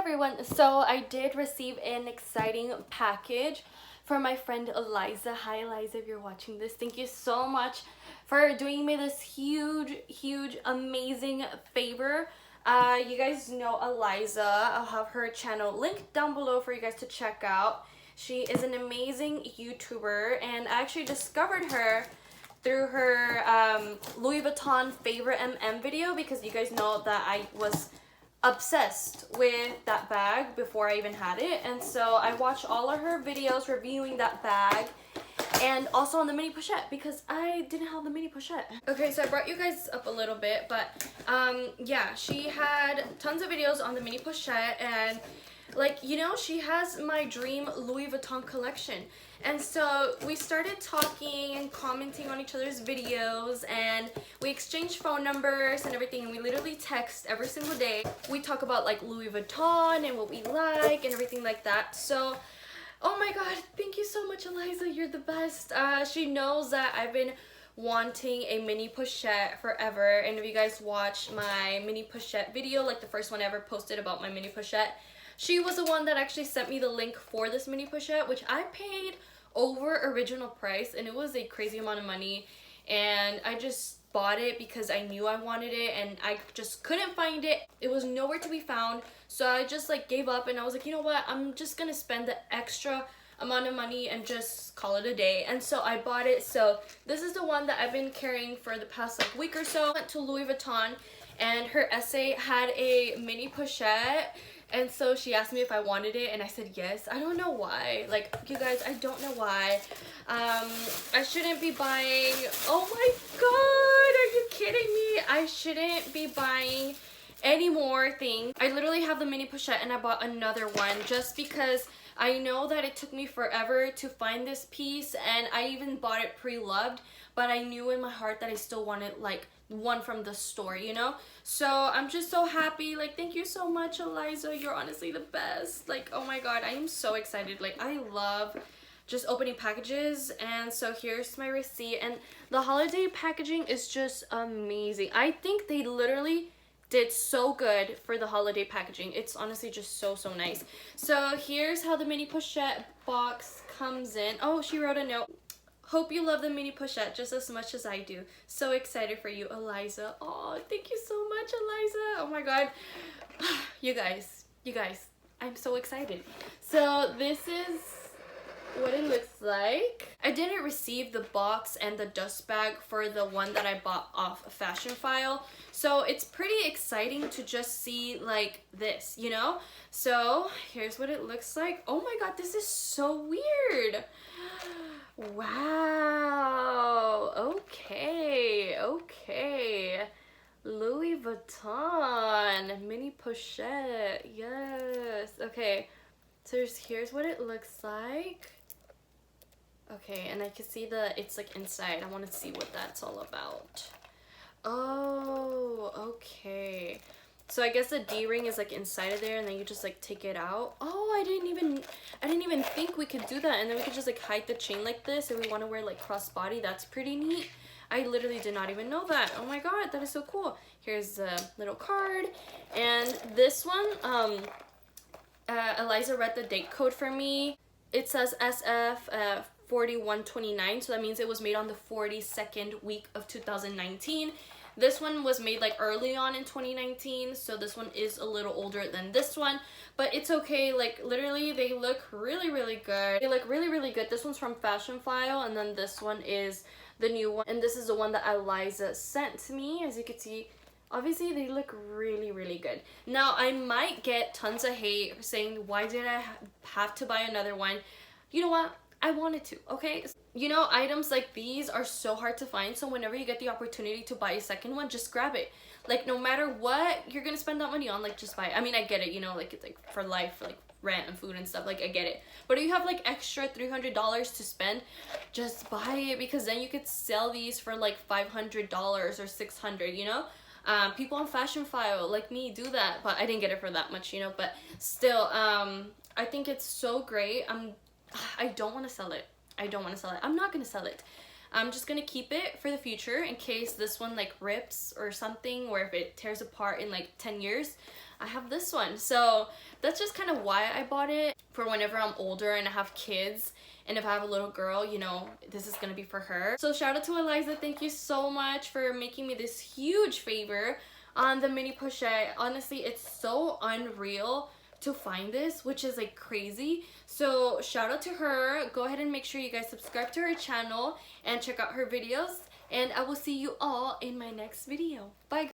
everyone, so I did receive an exciting package from my friend Eliza. Hi Eliza, if you're watching this, thank you so much for doing me this huge amazing favor. You guys know Eliza. I'll have her channel linked down below for you guys to check out. She is an amazing YouTuber, and I actually discovered her through her Louis Vuitton favorite MM video, because you guys know that I was obsessed with that bag before I even had it, and so I watched all of her videos reviewing that bag, and also on the mini pochette because I didn't have the mini pochette. Okay, so I brought you guys up a little bit, but yeah, she had tons of videos on the mini pochette, and like, you know, she has my dream Louis Vuitton collection. And so we started talking and commenting on each other's videos, and we exchanged phone numbers and everything, and we literally text every single day. We talk about like Louis Vuitton and what we like and everything like that. So, oh my god, thank you so much, Eliza, you're the best. She knows that I've been wanting a mini pochette forever, and if you guys watch my mini pochette video, like the first one I ever posted about my mini pochette, she was the one that actually sent me the link for this mini pochette, which I paid over original price, and it was a crazy amount of money, and I just bought it because I knew I wanted it, and I just couldn't find it. It was nowhere to be found, so I just like gave up, and I was like, you know what, I'm just gonna spend the extra amount of money and just call it a day. And so I bought it. So this is the one that I've been carrying for the past like week or so. I went to Louis Vuitton, and her essay had a mini pochette, and so she asked me if I wanted it, and I said yes. I don't know why. Like, you guys, I don't know why. I shouldn't be buying... Oh my god, are you kidding me? I shouldn't be buying any more things. I literally have the mini pochette, and I bought another one just because I know that it took me forever to find this piece, and I even bought it pre-loved, but I knew in my heart that I still wanted like one from the store, you know? So I'm just so happy. Like, thank you so much, Eliza, you're honestly the best. Like, oh my god, I am so excited. Like, I love just opening packages. And so here's my receipt, and the holiday packaging is just amazing. I think they literally did so good for the holiday packaging. It's honestly just so nice. So here's how the mini pochette box comes in. Oh, she wrote a note. Hope you love the mini pochette just as much as I do. So excited for you, Eliza. Oh, thank you so much, Eliza. Oh my god. You guys, I'm so excited. So this is what it looks like. I didn't receive the box and the dust bag for the one that I bought off Fashion File, so it's pretty exciting to just see like this, you know? So here's what it looks like. Oh my god, this is so weird. Wow. Okay. Louis Vuitton mini pochette. Yes. Okay. So here's what it looks like. Okay, and I can see that it's like inside. I want to see what that's all about. Oh, okay. So I guess the D-ring is like inside of there, and then you just like take it out. Oh, I didn't even think we could do that. And then we could just like hide the chain like this if we want to wear like crossbody. That's pretty neat. I literally did not even know that. Oh my god, that is so cool. Here's the little card, and this one, Eliza read the date code for me. It says SF 4129, so that means it was made on the 42nd week of 2019. This one was made like early on in 2019, so this one is a little older than this one, but it's okay. Like, literally they look really good. They look really good. This one's from Fashion File, and then this one is the new one, and this is the one that Eliza sent to me. As you can see, obviously they look really good. Now I might get tons of hate saying, why did I have to buy another one? You know what, I wanted to, okay? You know, items like these are so hard to find, so whenever you get the opportunity to buy a second one, just grab it. Like, no matter what you're gonna spend that money on, like, just buy it. I mean, I get it, you know, like, it's like for life, like rent and food and stuff, like, I get it. But if you have like extra $300 to spend, just buy it, because then you could sell these for like $500 or $600, you know? People on Fashion File like me do that, but I didn't get it for that much, you know? But still, I think it's so great. I don't want to sell it. I'm not gonna sell it. I'm just gonna keep it for the future in case this one like rips or something, or if it tears apart in like 10 years. I have this one. So that's just kind of why I bought it, for whenever I'm older and I have kids, and if I have a little girl, you know, this is gonna be for her. So shout out to Eliza. Thank you so much for making me this huge favor on the mini pochette. Honestly, it's so unreal to find this, which is like crazy. So shout out to her. Go ahead and make sure you guys subscribe to her channel and check out her videos, and I will see you all in my next video. Bye.